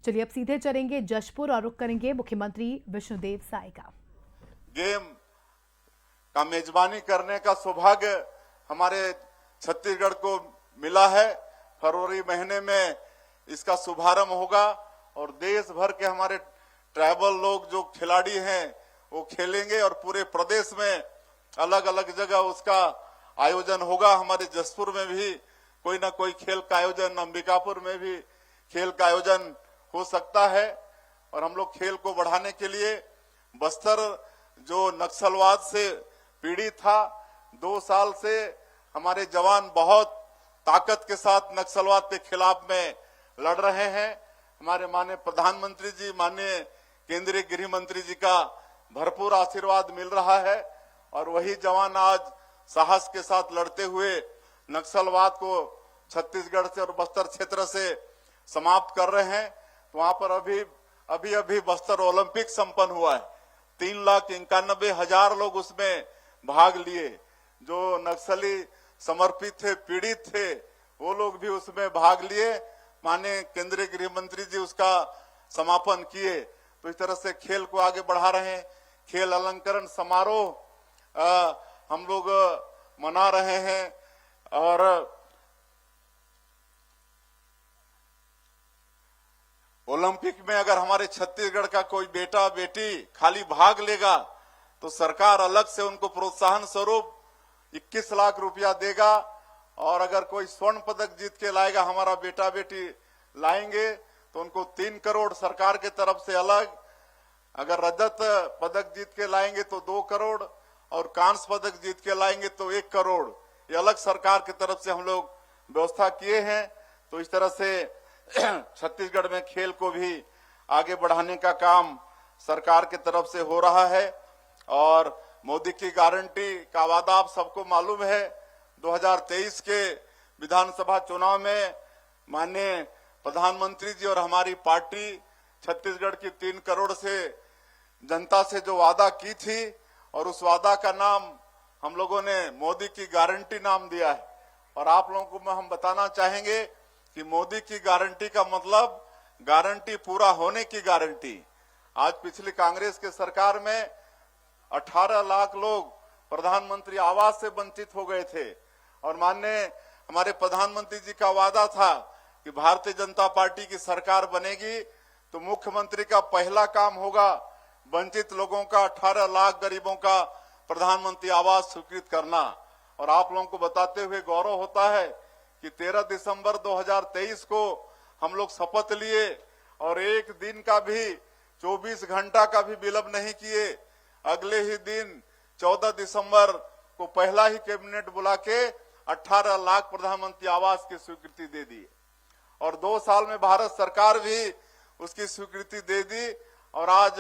चलिए अब सीधे चलेंगे जशपुर और रुख करेंगे मुख्यमंत्री विष्णुदेव साय का। गेम का मेजबानी करने का सौभाग्य हमारे छत्तीसगढ़ को मिला है। फरवरी महीने में इसका शुभारंभ होगा और देश भर के हमारे ट्राइबल लोग जो खिलाड़ी हैं वो खेलेंगे और पूरे प्रदेश में अलग अलग जगह उसका आयोजन होगा। हमारे जशपुर में भी कोई ना कोई खेल का आयोजन, अंबिकापुर में भी खेल का आयोजन हो सकता है। और हम लोग खेल को बढ़ाने के लिए बस्तर जो नक्सलवाद से पीड़ित था, 2 साल से हमारे जवान बहुत ताकत के साथ नक्सलवाद के खिलाफ में लड़ रहे हैं। हमारे माननीय प्रधानमंत्री जी, माननीय केंद्रीय गृह मंत्री जी का भरपूर आशीर्वाद मिल रहा है और वही जवान आज साहस के साथ लड़ते हुए नक्सलवाद को छत्तीसगढ़ से और बस्तर क्षेत्र से समाप्त कर रहे हैं। तो वहां पर अभी बस्तर ओलंपिक संपन्न हुआ है। 3,91,000 लोग उसमें भाग लिए। जो नक्सली समर्पित थे, पीड़ित थे, वो लोग भी उसमें भाग लिए। माननीय केंद्रीय गृह मंत्री जी उसका समापन किए। तो इस तरह से खेल को आगे बढ़ा रहे हैं। खेल अलंकरण समारोह हम लोग मना रहे हैं और ओलंपिक में अगर हमारे छत्तीसगढ़ का कोई बेटा बेटी खाली भाग लेगा तो सरकार अलग से उनको प्रोत्साहन स्वरूप 21 लाख रुपया देगा। और अगर कोई स्वर्ण पदक जीत के लाएगा, हमारा बेटा बेटी लाएंगे, तो उनको 3 करोड़ सरकार के तरफ से अलग। अगर रजत पदक जीत के लाएंगे तो 2 करोड़ और कांस्य पदक जीत के लाएंगे तो 1 करोड़। ये अलग सरकार की तरफ से हम लोग व्यवस्था किए हैं। तो इस तरह से छत्तीसगढ़ में खेल को भी आगे बढ़ाने का काम सरकार की तरफ से हो रहा है। और मोदी की गारंटी का वादा आप सबको मालूम है। 2023 के विधानसभा चुनाव में माननीय प्रधानमंत्री जी और हमारी पार्टी छत्तीसगढ़ की 3 करोड़ से जनता से जो वादा की थी, और उस वादा का नाम हम लोगों ने मोदी की गारंटी नाम दिया है। और आप लोगों को हम बताना चाहेंगे कि मोदी की गारंटी का मतलब गारंटी पूरा होने की गारंटी। आज पिछली कांग्रेस के सरकार में 18 लाख लोग प्रधानमंत्री आवास से वंचित हो गए थे। और माननीय हमारे प्रधानमंत्री जी का वादा था कि भारतीय जनता पार्टी की सरकार बनेगी तो मुख्यमंत्री का पहला काम होगा वंचित लोगों का, 18 लाख गरीबों का प्रधानमंत्री आवास स्वीकृत करना। और आप लोगों को बताते हुए गौरव होता है कि 13 दिसंबर 2023 को हम लोग शपथ लिए और एक दिन का भी, 24 घंटा का भी विलंब नहीं किए। अगले ही दिन 14 दिसंबर को पहला ही कैबिनेट बुला के 18 लाख प्रधानमंत्री आवास की स्वीकृति दे दी। और 2 साल में भारत सरकार भी उसकी स्वीकृति दे दी और आज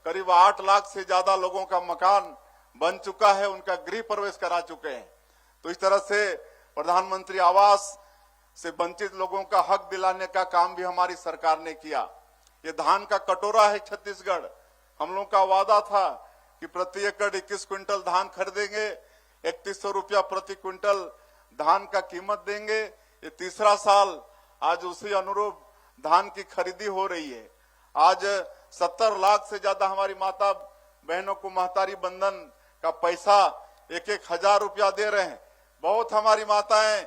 करीब 8 लाख से ज्यादा लोगों का मकान बन चुका है, उनका गृह प्रवेश करा चुके हैं। तो इस तरह से प्रधानमंत्री आवास से वंचित लोगों का हक दिलाने का काम भी हमारी सरकार ने किया। ये धान का कटोरा है छत्तीसगढ़। हम लोगों का वादा था कि प्रति एकड़ 21 क्विंटल धान खरीदेंगे, 3100 रुपया प्रति क्विंटल धान का कीमत देंगे। ये तीसरा साल आज उसी अनुरूप धान की खरीदी हो रही है। आज 70 लाख से ज्यादा हमारी माता बहनों को महतारी बंधन का पैसा 1-1 हजार रुपया दे रहे हैं। बहुत हमारी माताएं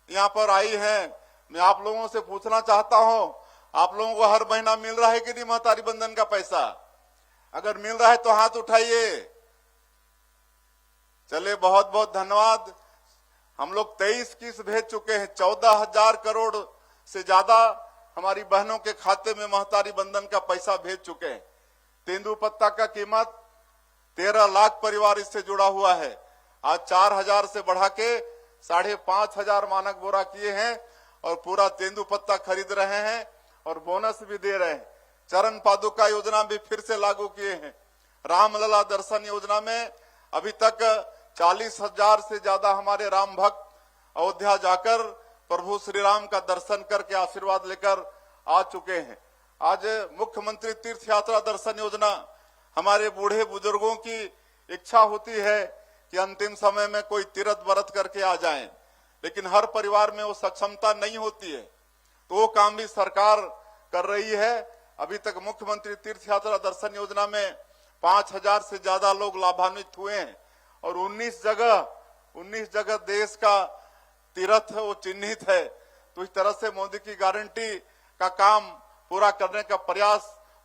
यहाँ पर आई हैं। मैं आप लोगों से पूछना चाहता हूँ, आप लोगों को हर महीना मिल रहा है कि नहीं महतारी बंधन का पैसा? अगर मिल रहा है तो हाथ उठाइए। चले, बहुत बहुत धन्यवाद। हम लोग 23 किस्त भेज चुके हैं। 14,000 करोड़ से ज्यादा हमारी बहनों के खाते में महतारी बंधन का पैसा भेज चुके हैं। तेंदुपत्ता का कीमत 13 लाख परिवार इससे जुड़ा हुआ है। आज 4,000 से बढ़ा के 5,500 मानक बोरा किए हैं और पूरा तेंदुपत्ता खरीद रहे हैं और बोनस भी दे रहे हैं। चरण पादुका योजना भी फिर से लागू किए हैं। रामलला दर्शन योजना में अभी तक 40,000 से ज्यादा हमारे राम भक्त अयोध्या जाकर प्रभु श्री राम का दर्शन करके आशीर्वाद लेकर आ चुके हैं। आज मुख्यमंत्री तीर्थ यात्रा दर्शन योजना, हमारे बूढ़े बुजुर्गों की इच्छा होती है कि अंतिम समय में कोई तीर्थ व्रत करके आ जाएं, लेकिन हर परिवार में वो सक्षमता नहीं होती है। तो वो काम भी सरकार कर रही है। अभी तक मुख्यमंत्री तीर्थ यात्रा दर्शन योजना में 5,000 से ज्यादा लोग लाभान्वित हुए हैं और 19 जगह देश का तीर्थ वो चिन्हित है। तो इस तरह से मोदी की गारंटी का काम पूरा करने का प्रयास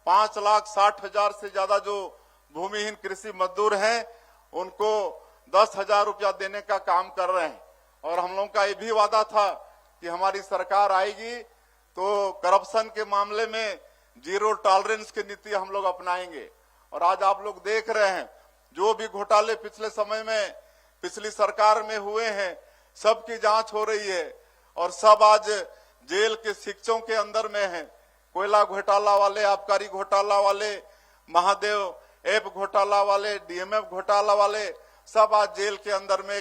5,60,000 से ज्यादा जो भूमिहीन कृषि मजदूर हैं उनको 10,000 रुपया देने का काम कर रहे हैं। और हम लोगों का ये भी वादा था कि हमारी सरकार आएगी तो करप्शन के मामले में जीरो टॉलरेंस की नीति हम लोग अपनाएंगे। और आज आप लोग देख रहे हैं जो भी घोटाले पिछले समय में पिछली सरकार में हुए हैं सबकी जांच हो रही है और सब आज जेल के शिक्षों के अंदर में हैं। कोयला घोटाला वाले, आबकारी घोटाला वाले, महादेव ऐप घोटाला वाले, डीएमएफ घोटाला वाले सब आज जेल के अंदर में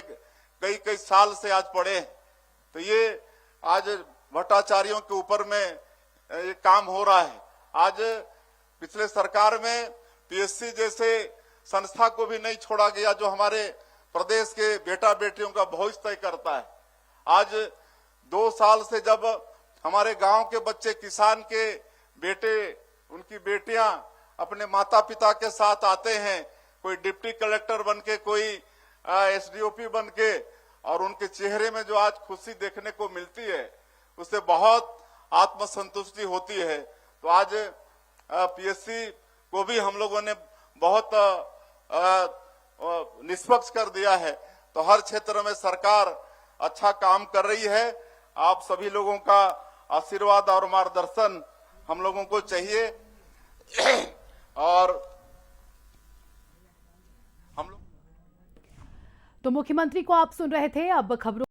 कई साल से आज पड़े हैं। तो ये आज भट्टाचार्यों के ऊपर में ये काम हो रहा है। आज पिछले सरकार में पीएससी जैसे संस्था को भी नहीं छोड़ा गया जो हमारे प्रदेश के बेटा बेटियों का भविष्य तय करता है। आज 2 साल से जब हमारे गांव के बच्चे, किसान के बेटे, उनकी बेटियां अपने माता पिता के साथ आते हैं, कोई डिप्टी कलेक्टर बनके, कोई एसडीओपी बनके, और उनके चेहरे में जो आज खुशी देखने को मिलती है उससे बहुत आत्मसंतुष्टि होती है। तो आज पीएससी को भी हम लोगों ने बहुत निष्पक्ष कर दिया है। तो हर क्षेत्र में सरकार अच्छा काम कर रही है। आप सभी लोगों का आशीर्वाद और मार्गदर्शन हम लोगों को चाहिए। और हम लोग तो मुख्यमंत्री को आप सुन रहे थे। अब खबरों